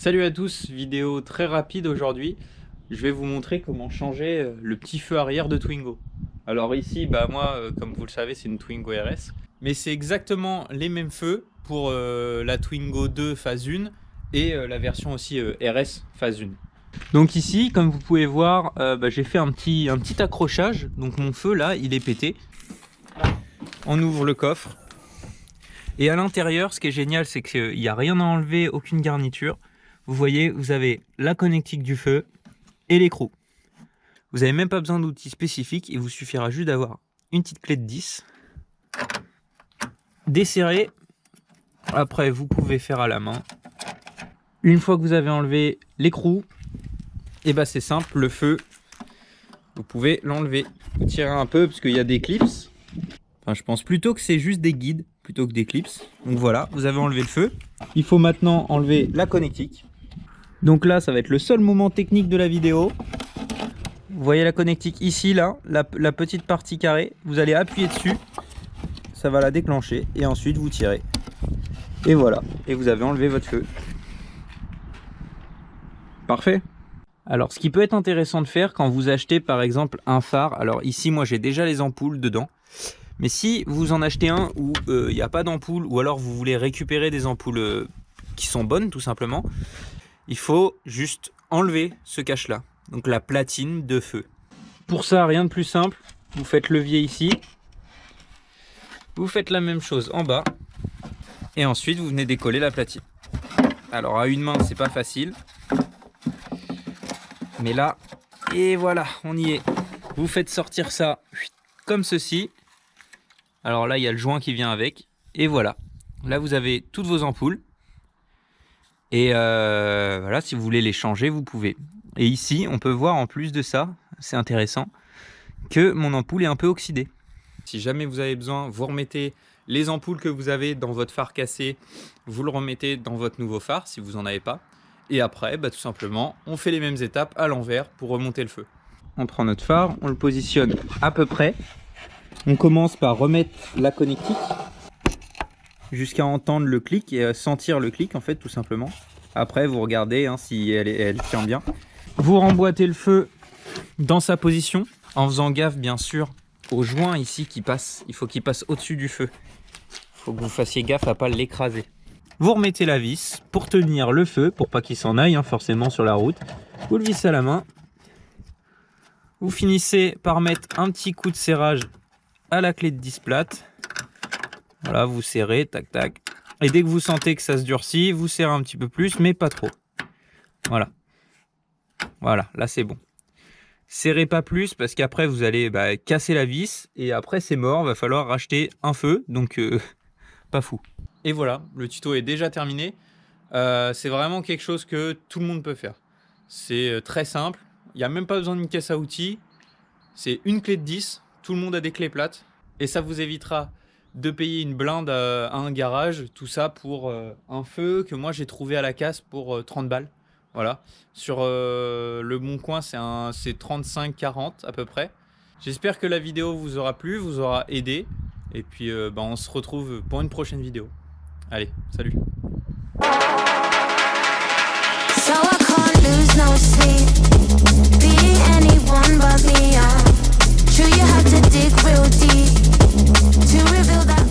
Salut à tous, vidéo très rapide aujourd'hui. Je vais vous montrer comment changer le petit feu arrière de Twingo. Alors ici, moi, comme vous le savez, c'est une Twingo RS. Mais c'est exactement les mêmes feux pour la Twingo 2 phase 1 et la version aussi RS phase 1. Donc ici, comme vous pouvez voir, j'ai fait un petit accrochage. Donc mon feu là, il est pété. On ouvre le coffre. Et à l'intérieur, ce qui est génial, c'est qu'il n'y a rien à enlever, aucune garniture. Vous voyez, vous avez la connectique du feu et l'écrou. Vous n'avez même pas besoin d'outils spécifiques, il vous suffira juste d'avoir une petite clé de 10. Desserrer. Après, vous pouvez faire à la main. Une fois que vous avez enlevé l'écrou, et c'est simple, le feu, vous pouvez l'enlever. Vous tirez un peu parce qu'il y a des clips. Enfin, je pense plutôt que c'est juste des guides plutôt que des clips. Donc voilà, vous avez enlevé le feu. Il faut maintenant enlever la connectique. Donc là, ça va être le seul moment technique de la vidéo. Vous voyez la connectique ici, là, la petite partie carrée. Vous allez appuyer dessus. Ça va la déclencher. Et ensuite, vous tirez. Et voilà. Et vous avez enlevé votre feu. Parfait. Alors, ce qui peut être intéressant de faire quand vous achetez, par exemple, un phare. Alors ici, moi, j'ai déjà les ampoules dedans. Mais si vous en achetez un où il n'y a pas d'ampoule, ou alors vous voulez récupérer des ampoules qui sont bonnes, tout simplement, il faut juste enlever ce cache-là, donc la platine de feu. Pour ça, rien de plus simple, vous faites levier ici, vous faites la même chose en bas, et ensuite vous venez décoller la platine. Alors à une main, c'est pas facile, mais là, et voilà, on y est. Vous faites sortir ça comme ceci. Alors là, il y a le joint qui vient avec, et voilà. Là, vous avez toutes vos ampoules. Et voilà, si vous voulez les changer, vous pouvez. Et ici, on peut voir en plus de ça, c'est intéressant, que mon ampoule est un peu oxydée. Si jamais vous avez besoin, vous remettez les ampoules que vous avez dans votre phare cassé, vous le remettez dans votre nouveau phare, si vous n'en avez pas. Et après, tout simplement, on fait les mêmes étapes à l'envers pour remonter le feu. On prend notre phare, on le positionne à peu près. On commence par remettre la connectique jusqu'à entendre le clic et sentir le clic en fait, tout simplement. Après vous regardez si elle tient bien. Vous remboîtez le feu dans sa position en faisant gaffe bien sûr au joint ici qui passe. Il faut qu'il passe au-dessus du feu. Il faut que vous fassiez gaffe à pas l'écraser. Vous remettez la vis pour tenir le feu, pour pas qu'il s'en aille forcément sur la route. Vous le vissez à la main. Vous finissez par mettre un petit coup de serrage à la clé de 10 plate. Voilà, vous serrez, tac tac. Et dès que vous sentez que ça se durcit, vous serrez un petit peu plus, mais pas trop. Voilà. Voilà, là c'est bon. Serrez pas plus parce qu'après vous allez casser la vis et après c'est mort, va falloir racheter un feu, donc pas fou. Et voilà, le tuto est déjà terminé. C'est vraiment quelque chose que tout le monde peut faire. C'est très simple, il n'y a même pas besoin d'une caisse à outils. C'est une clé de 10, tout le monde a des clés plates et ça vous évitera de payer une blinde à un garage, tout ça pour un feu que moi j'ai trouvé à la casse pour 30 balles. Voilà, sur le Bon Coin c'est 35-40 à peu près. J'espère que la vidéo vous aura plu, vous aura aidé. Et puis on se retrouve pour une prochaine vidéo. Allez, salut. So I can't lose no sleep, be anyone but me. True, you have to dig real deep to reveal that